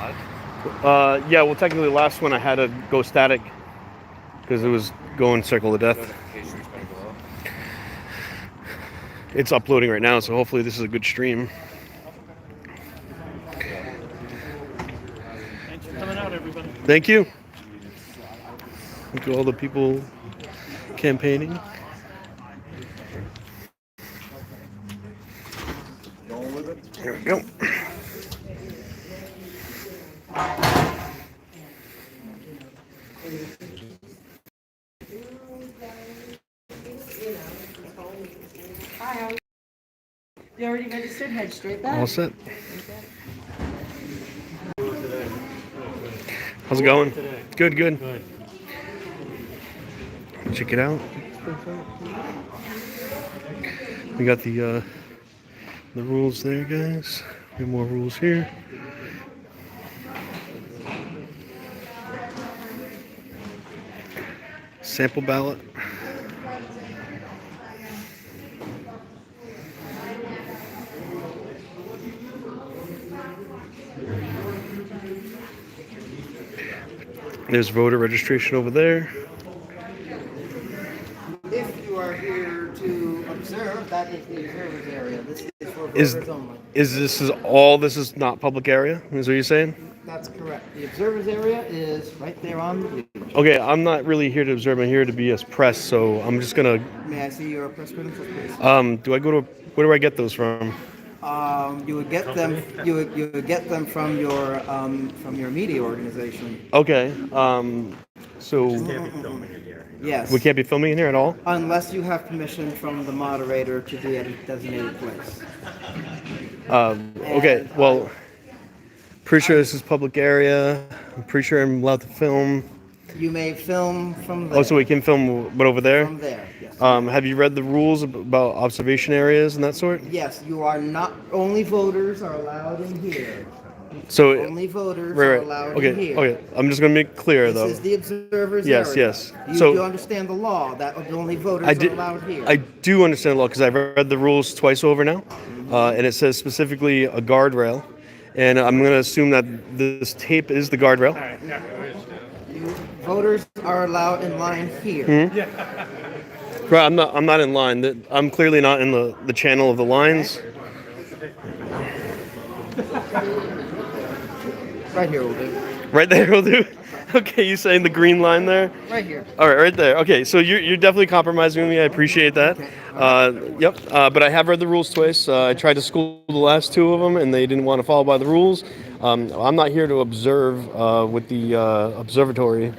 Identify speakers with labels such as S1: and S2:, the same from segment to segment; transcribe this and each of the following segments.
S1: mod?
S2: Yeah, well, technically, the last one I had to go static because it was going circle of death.
S1: Notifications by below.
S2: It's uploading right now, so hopefully this is a good stream.
S3: Thanks for coming out, everybody.
S2: Thank you. Thank you all the people campaigning. Here we go.
S4: You already registered? Head straight back.
S2: All set. How's it going? Good, good. Check it out. We got the rules there, guys. We have more rules here. Sample ballot. There's voter registration over there.
S4: If you are here to observe, that is the observers area. This is for voters only.
S2: This is not public area? Is what you're saying?
S4: That's correct. The observers area is right there on the beach.
S2: Okay, I'm not really here to observe. I'm here to be as press, so I'm just gonna.
S4: May I see your press credentials, please?
S2: Where do I get those from?
S4: You would get them. You would get them from your media organization.
S2: Okay. So
S1: Can't be filming in here.
S4: Yes.
S2: we can't be filming in here at all.
S4: Unless you have permission from the moderator to be at a designated place.
S2: Okay. Well, pretty sure this is public area. I'm pretty sure I'm allowed to film.
S4: You may film from there.
S2: Oh, so we can film, but over there?
S4: From there, yes.
S2: Have you read the rules about observation areas and that sort?
S4: Yes, you are not. Only voters are allowed in here.
S2: So
S4: Only voters
S2: right,
S4: are
S2: right.
S4: allowed
S2: Okay,
S4: in here.
S2: okay. I'm just gonna make clear though.
S4: This is the observers
S2: Yes,
S4: area.
S2: yes.
S4: You
S2: So-
S4: do understand the law that only voters
S2: I
S4: are
S2: did.
S4: allowed here.
S2: I do understand the law because I've read the rules twice over now, and it says specifically a guardrail, and I'm going to assume that this tape is the guardrail.
S4: Voters are allowed in line here.
S2: Right, I'm not in line. I'm clearly not in the channel of the lines.
S4: Right here will do.
S2: Right there will do. Okay, you saying the green line there?
S4: Right here.
S2: All right, right there. Okay, so you're definitely compromising with me. I appreciate that. Yep. But I have read the rules twice. I tried to school the last two of them, and they didn't want to follow by the rules. I'm not here to observe with the observatory.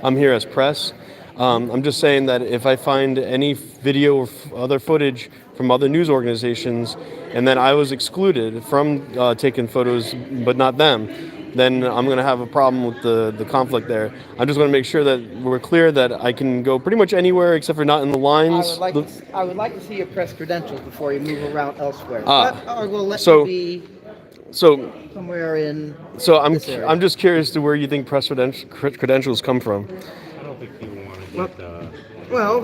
S2: I'm here as press. I'm just saying that if I find any video or other footage from other news organizations, and then I was excluded from taking photos, but not them, then I'm going to have a problem with the conflict there. I'm just going to make sure that we're clear that I can go pretty much anywhere except for not in the lines.
S4: I would like to see your press credentials before you move around elsewhere. Or we'll let
S2: so-
S4: you be
S2: So,
S4: somewhere in.
S2: so
S4: this area.
S2: I'm just curious to where you think press credentials come from.
S1: I don't think you want to get.
S4: Well,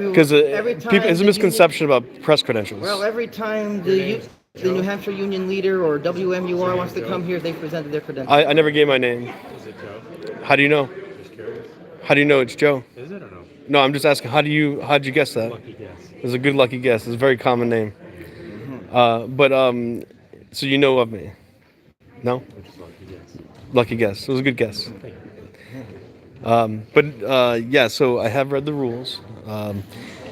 S2: Because
S4: every time
S2: there's a misconception about press credentials.
S4: Well, every time the New Hampshire Union Leader or WMUR wants to come here, they presented their credentials.
S2: I never gave my name.
S1: Is it Joe?
S2: How do you know?
S1: Just curious.
S2: How do you know it's Joe?
S1: Is it or no?
S2: No, I'm just asking. How'd you guess that?
S1: Lucky guess.
S2: It's a good lucky guess. It's a very common name. So you know of me? No?
S1: Just lucky guess.
S2: Lucky guess. It was a good guess. Yeah, so I have read the rules.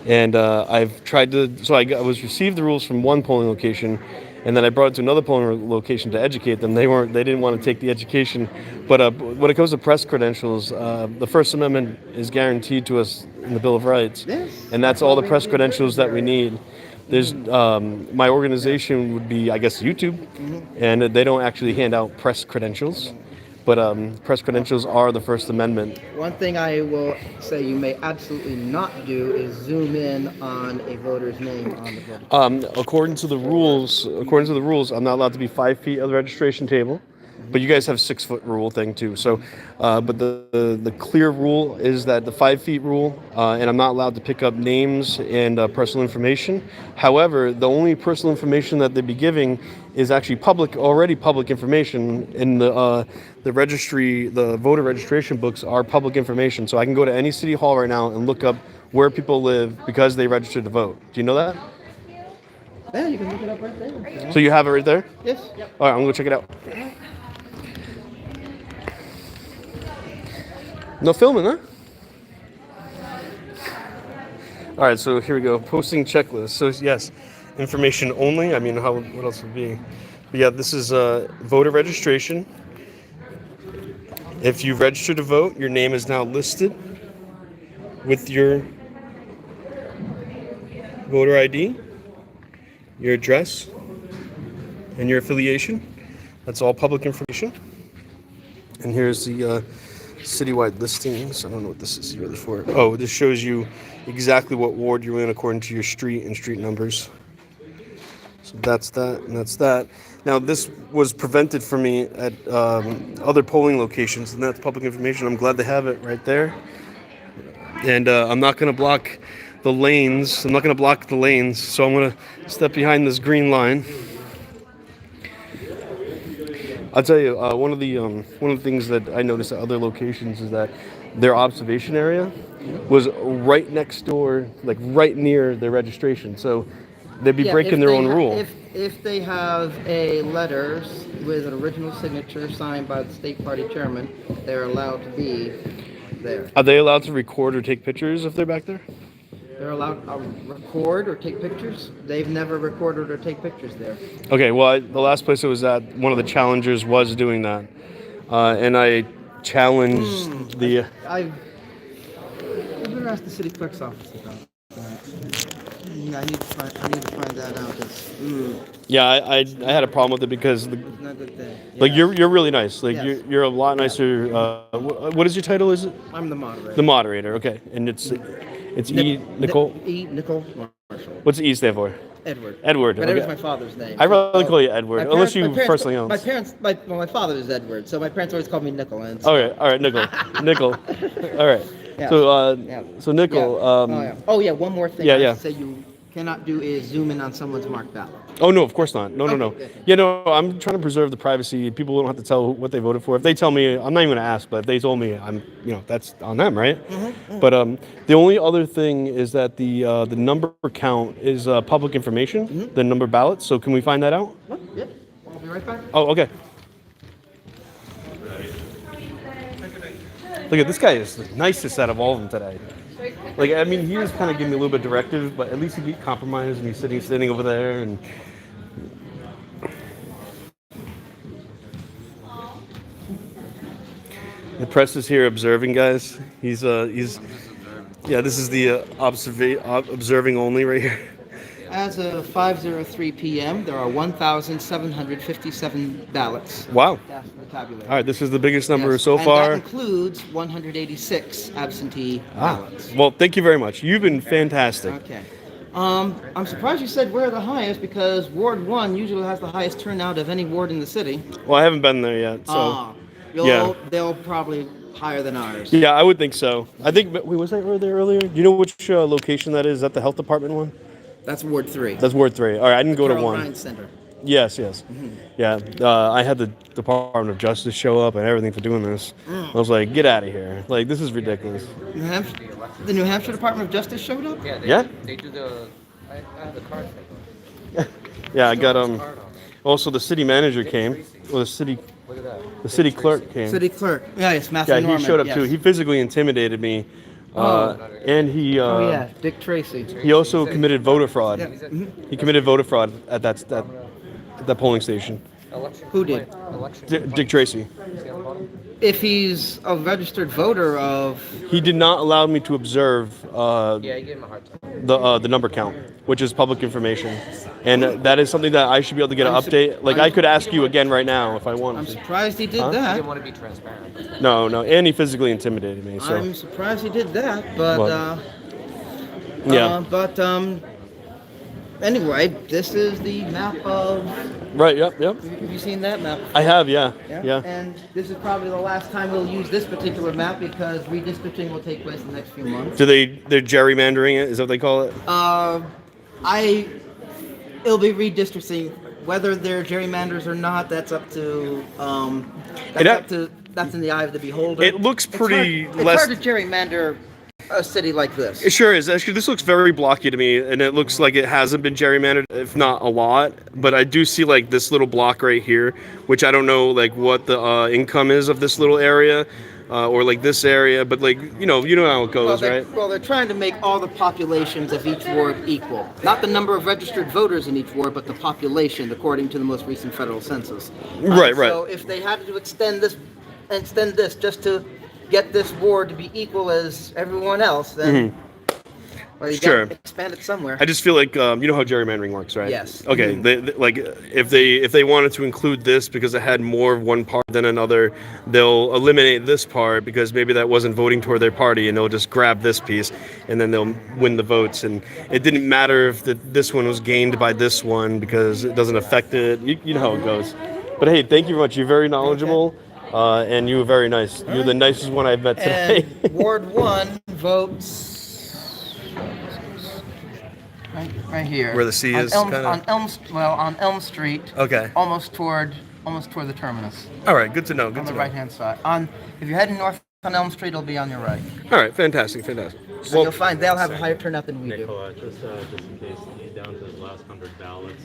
S2: And I've tried to. So I was received the rules from one polling location, and then I brought it to another polling location to educate them. They didn't want to take the education. But when it comes to press credentials, the First Amendment is guaranteed to us in the Bill of Rights, and that's all the press credentials that we need. There's my organization would be, I guess, YouTube, and they don't actually hand out press credentials. But press credentials are the First Amendment.
S4: One thing I will say you may absolutely not do is zoom in on a voter's name on the voter.
S2: According to the rules, I'm not allowed to be 5 feet of the registration table. But you guys have 6 foot rule thing too. So, but the clear rule is that the 5 feet rule, and I'm not allowed to pick up names and personal information. However, the only personal information that they'd be giving is actually already public information in the registry. The voter registration books are public information, so I can go to any city hall right now and look up where people live because they registered to vote. Do you know that?
S4: Yeah, you can look it up right there.
S2: So you have it right there?
S4: Yes.
S2: All right, I'm gonna check it out. No filming, huh? All right, so here we go. Posting checklist. So yes, information only. I mean, what else would be? But yeah, this is voter registration. If you register to vote, your name is now listed with your voter ID, your address, and your affiliation. That's all public information. And here's the citywide listings. I don't know what this is really for. Oh, this shows you exactly what ward you're in according to your street and street numbers. So that's that, and that's that. Now, this was prevented for me at other polling locations, and that's public information. I'm glad they have it right there. And I'm not going to block the lanes. So I'm going to step behind this green line. I'll tell you, one of the things that I noticed at other locations is that their observation area was right next door, like right near their registration. So they'd be breaking their own rule.
S4: If they have a letter with an original signature signed by the state party chairman, they're allowed to be there.
S2: Are they allowed to record or take pictures if they're back there?
S4: They're allowed to record or take pictures. They've never recorded or take pictures there.
S2: Okay, well, the last place I was at, one of the challengers was doing that. And I challenged
S4: I better ask the city clerk's office about that. Yeah, I need to find that out.
S2: Yeah, I had a problem with it because
S4: It's not a good thing.
S2: like
S4: Yeah.
S2: you're really nice. Like
S4: Yes.
S2: you're a lot nicer. What is your title? Is it
S4: I'm the moderator.
S2: the moderator? Okay, and it's Nicole.
S4: Nicole Marshall.
S2: What's the E stand for?
S4: Edward.
S2: Edward.
S4: But Edward's
S2: Okay.
S4: my father's name.
S2: I rather call you Edward, unless you personally own.
S4: My father is Edward, so my parents always called me Nickel. And so,
S2: Okay, all right, Nickel. Nickel. All right.
S4: Yeah.
S2: So Nickel.
S4: Oh yeah. One more thing.
S2: Yeah,
S4: I
S2: yeah.
S4: Say you cannot do is zoom in on someone's marked ballot.
S2: Oh no, of course not. No.
S4: Okay.
S2: Yeah, no. I'm trying to preserve the privacy. People don't have to tell what they voted for. If they tell me, I'm not even gonna ask. But if they told me, that's on them, right? But the only other thing is that the number count is public information. The number of ballots. So can we find that out?
S4: Yep. I'll be right back.
S2: Oh, okay. Look at this guy is the nicest out of all of them today. Like, I mean, he was kind of giving me a little bit of directive, but at least he beat compromise, and he's sitting over there, and the press is here observing, guys. He's yeah. This is the observing only right here.
S4: As of 5:03 p.m., there are 1,757 ballots.
S2: Wow.
S4: Cast in the tabulator.
S2: All right, this is the biggest number
S4: Yes,
S2: so
S4: and
S2: far.
S4: that includes 186 absentee ballots.
S2: Well, thank you very much. You've been fantastic.
S4: Okay. I'm surprised you said we're the highest because Ward 1 usually has the highest turnout of any ward in the city.
S2: Well, I haven't been there yet, so yeah.
S4: They'll probably higher than ours.
S2: Yeah, I would think so. I think. Wait, was I there earlier? Do you know which location that is? Is that the health department one?
S4: That's Ward 3.
S2: That's Ward 3. All right, I didn't go to
S4: Carl
S2: 1.
S4: Ryan Center.
S2: Yes. Yeah, I had the Department of Justice show up and everything for doing this. I was like, get out of here. Like, this is ridiculous.
S4: The New Hampshire Department of Justice showed up?
S3: Yeah, they do the. I have the card thing.
S2: Yeah, I got also the city manager came. Well, the city
S3: Look at that.
S2: the city clerk came.
S4: City clerk. Yeah, yes, Matthew
S2: Yeah,
S4: Norman.
S2: he showed up
S4: yes.
S2: too. He physically intimidated me. And he
S4: Oh yeah, Dick Tracy.
S2: he also committed voter fraud.
S4: Yeah.
S2: He committed voter fraud at that polling station.
S3: Election.
S4: Who did?
S3: Election.
S2: Dick Tracy.
S3: See on the bottom?
S4: If he's a registered voter of,
S2: He did not allow me to observe
S3: Yeah, you gave him a hard time.
S2: the number count, which is public information, and that is something that I should be able to get an update. Like I could ask you again right now if I
S4: I'm
S2: wanted to.
S4: surprised he did
S3: I
S4: that.
S3: didn't want to be transparent.
S2: No, and he physically intimidated me. So
S4: I'm surprised he did that, but
S2: What? Yeah.
S4: Anyway, this is the map of.
S2: Right. Yep.
S4: Have you seen that map?
S2: I have. Yeah.
S4: And this is probably the last time we'll use this particular map because redistricting will take place in the next few months.
S2: They're gerrymandering it? Is that what they call it?
S4: It'll be redistricting whether they're gerrymanders or not, that's up to that's in the eye of the beholder.
S2: It looks pretty
S4: It's
S2: less.
S4: hard to gerrymander a city like this.
S2: It sure is. Actually, this looks very blocky to me, and it looks like it hasn't been gerrymandered, if not a lot. But I do see like this little block right here, which I don't know like what the income is of this little area, or like this area. But like you know how it goes, right?
S4: Well, they're trying to make all the populations of each ward equal. Not the number of registered voters in each ward, but the population, according to the most recent federal census.
S2: Right.
S4: So if they had to extend this just to get this ward to be equal as everyone else, then well, you
S2: Sure.
S4: got to expand it somewhere.
S2: I just feel like you know how gerrymandering works, right?
S4: Yes.
S2: Okay. They, like if they wanted to include this because it had more of one part than another, they'll eliminate this part because maybe that wasn't voting toward their party, and they'll just grab this piece, and then they'll win the votes. And it didn't matter if this one was gained by this one because it doesn't affect it. You know how it goes. But hey, thank you very much. You're very knowledgeable. And you were very nice. You're the nicest one I've met today.
S4: And Ward 1 votes right here.
S2: Where the C is, kinda?
S4: on Elm Street.
S2: Okay.
S4: Almost toward the terminus.
S2: All right, good to know. Good
S4: On
S2: to
S4: the
S2: know.
S4: right-hand side. If you're heading north on Elm Street, it'll be on your right.
S2: All right, fantastic.
S4: So you'll find they'll have a higher turnout than we do.
S1: Nicola, just in case, down to the last 100 ballots,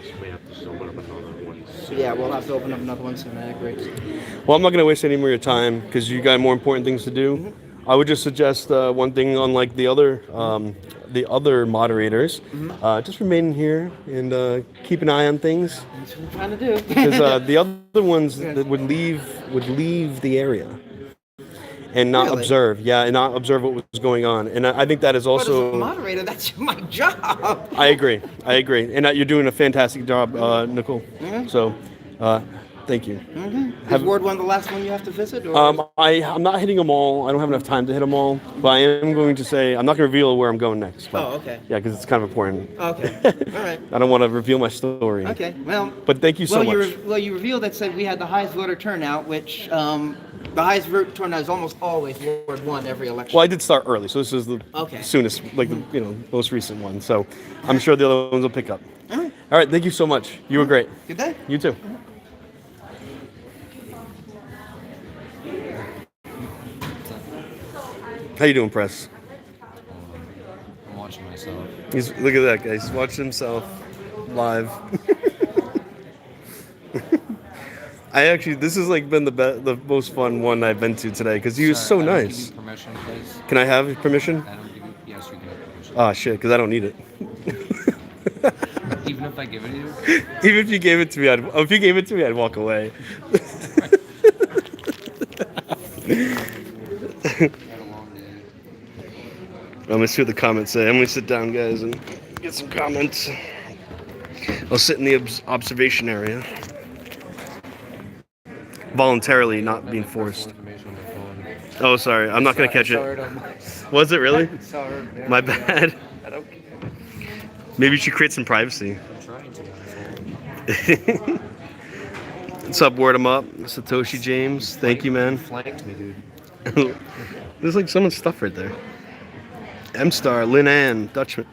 S1: we may have to open up another one soon.
S4: Yeah, we'll have to open up another one soon. I agree.
S2: Well, I'm not going to waste any more of your time because you got more important things to do. I would just suggest one thing, unlike the other moderators, just remain here and keep an eye on things.
S4: That's what I'm trying to do.
S2: Because the other ones that would leave the area and not
S4: Really?
S2: observe. Yeah, and not observe what was going on. And I think that is
S4: But as
S2: also.
S4: a moderator, that's my job.
S2: I agree. And you're doing a fantastic job, Nicole. So, thank you.
S4: Is Ward 1 the last one you have to visit? Or
S2: I'm not hitting them all. I don't have enough time to hit them all. But I am going to say I'm not going to reveal where I'm going next. But,
S4: Oh, okay.
S2: Yeah, because it's kind of important.
S4: Okay. All right.
S2: I don't want to reveal my story.
S4: Okay. Well.
S2: But thank you so much.
S4: You revealed that said we had the highest voter turnout, which the highest voter turnout is almost always Ward 1 every election.
S2: Well, I did start early, so this is the soonest, like the most recent one. So I'm sure the other ones will pick up. All right. Thank you so much. You were great.
S4: Good day.
S2: You too. How you doing, Press?
S3: I'm watching myself.
S2: Look at that guy. He's watching himself live. This has like been the most fun one I've been to today because he was so
S3: I don't
S2: nice.
S3: give you permission, please.
S2: Can I have permission?
S3: I don't give you. Yes, you can have permission.
S2: Ah, shit, because I don't need it.
S3: Even if I give it to you.
S2: Even if you gave it to me, I'd walk away.
S3: Had a long day.
S2: I'm gonna see what the comments say. I'm gonna sit down, guys, and get some comments. I'll sit in the observation area. Voluntarily, not being forced.
S3: Information on my phone.
S2: Oh, sorry. I'm not gonna catch
S3: Saw
S2: it.
S3: on my-
S2: Was it really?
S3: saw her there.
S2: My bad.
S3: I don't care.
S2: Maybe you should create some privacy.
S3: I'm trying to. On my phone.
S2: What's up, Word 'em up? Satoshi James. Thank you, man.
S3: Flanked me, dude.
S2: There's like someone's stuff right there. M-Star, Lynn Ann, Dutchman.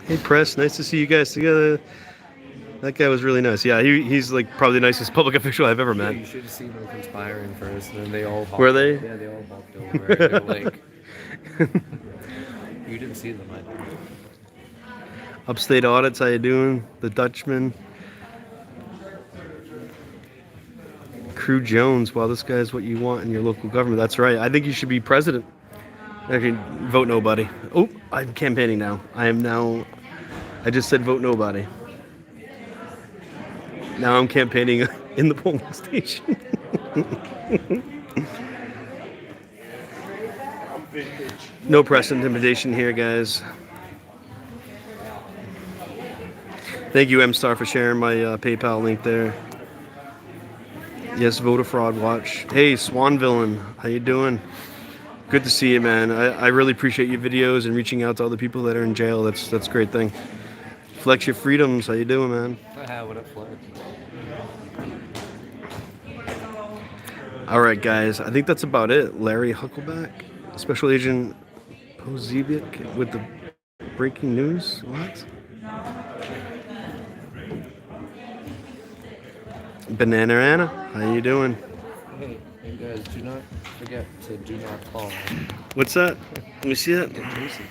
S2: Hey, Press. Nice to see you guys together. That guy was really nice. Yeah, he's like probably the nicest public official I've ever
S3: Yeah,
S2: met.
S3: you should have seen them conspiring first, and then they all hopped.
S2: Were they?
S3: Yeah, they all hopped over. They were like, you didn't see them, I did.
S2: Upstate Audits, how you doing? The Dutchman. Crew Jones, well, this guy's what you want in your local government. That's right. I think you should be president. Actually, vote nobody. Oh, I'm campaigning now. I just said vote nobody. Now I'm campaigning in the polling station. No press intimidation here, guys. Thank you, M-Star, for sharing my PayPal link there. Yes, voter fraud watch. Hey, Swan Villain, how you doing? Good to see you, man. I really appreciate your videos and reaching out to other people that are in jail. That's a great thing. Flex your freedoms. How you doing, man?
S3: What a flag.
S2: All right, guys. I think that's about it. Larry Huckleback, Special Agent Pozebic with the breaking news. What? Banana Anna, how you doing?
S3: Hey, you guys, do not forget to do not call.
S2: What's that? Let me see that.
S3: Tracy.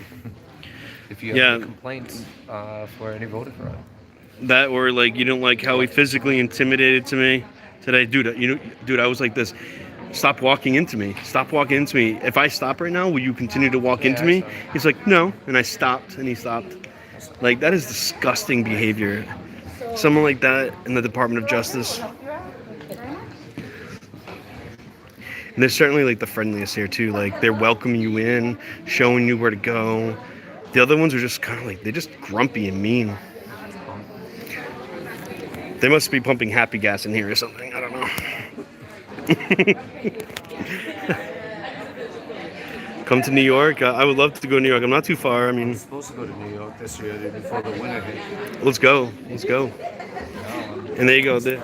S3: If you have
S2: Yeah.
S3: any complaints for any voter fraud.
S2: That or like you don't like how he physically intimidated to me today, dude. Dude, I was like this. Stop walking into me. Stop walking into me. If I stop right now, will you continue to walk into
S3: I
S2: me?
S3: saw it.
S2: He's like, no, and I stopped, and he stopped. Like that is disgusting behavior. Someone like that in the Department of Justice. And they're certainly like the friendliest here too. Like they're welcoming you in, showing you where to go. The other ones are just kind of like they're just grumpy and mean. They must be pumping happy gas in here or something. I don't know. Come to New York. I would love to go to New York. I'm not too far. I mean,
S3: I'm supposed to go to New York this year before the winter hit.
S2: let's go. Let's go. And there you go. There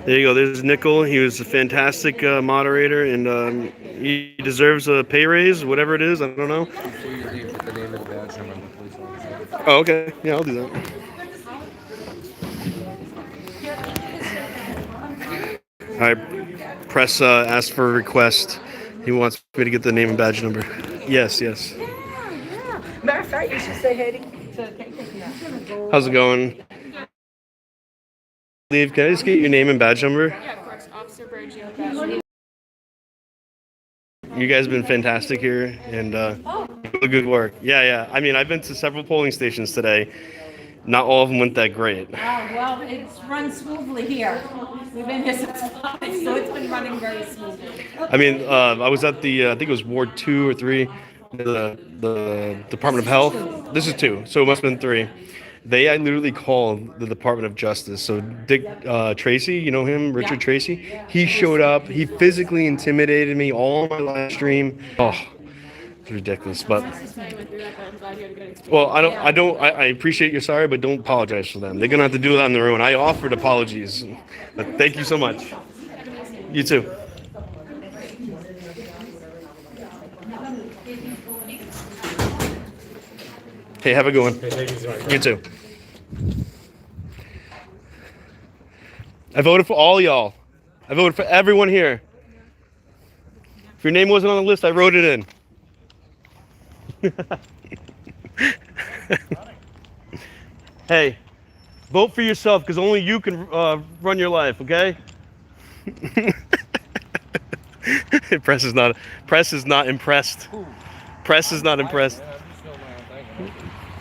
S2: you go. There's Nickel. He was a fantastic moderator, and he deserves a pay raise, whatever it is. I don't know.
S3: Before you leave, put the name and badge number on the police officer.
S2: Oh, okay. Yeah, I'll do that. All right. Press asked for a request. He wants me to get the name and badge number. Yes, yes.
S5: Yeah. Matter of fact, you should say hey to
S2: How's it going? Leave. Can I just get your name and badge number?
S6: Yeah, of course. Officer Bergio.
S2: You guys have been fantastic here, and good work. Yeah. I mean, I've been to several polling stations today. Not all of them went that great.
S5: Oh, well, it's run smoothly here. We've been here since 5, so it's been running very smoothly.
S2: I mean, I was at the, I think it was Ward 2 or 3, the Department of Health. This is 2, so it must have been 3. I literally called the Department of Justice. So Dick Tracy, you know him, Richard Tracy? He showed up. He physically intimidated me all on my live stream. Oh, it's ridiculous. But, well, I appreciate you're sorry, but don't apologize for them. They're going to have to do that on their own. I offered apologies. But thank you so much. You too. Hey, have a good one. You too. I voted for all y'all. I voted for everyone here. If your name wasn't on the list, I wrote it in. Hey, vote for yourself because only you can run your life, okay? Press is not impressed. Press is not impressed.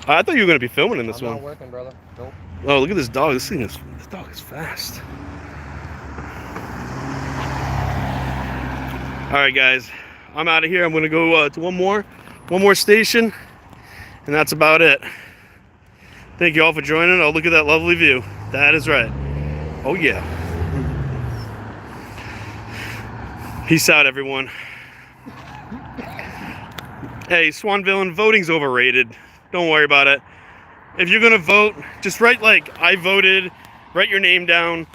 S2: I thought you were going to be filming in this
S3: I'm
S2: one.
S3: not working, brother. Nope.
S2: Oh, look at this dog. This dog is fast. All right, guys. I'm out of here. I'm going to go to one more station, and that's about it. Thank you all for joining. Oh, look at that lovely view. That is right. Oh, yeah. Peace out, everyone. Hey, Swan Villain, voting's overrated. Don't worry about it. If you're gonna vote, just write like, I voted, write your name down,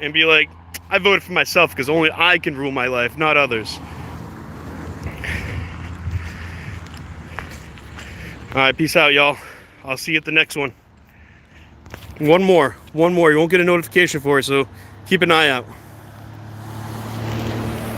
S2: and be like, I voted for myself because only I can rule my life, not others. All right, peace out, y'all. I'll see you at the next one. One more. You won't get a notification for it, so keep an eye out.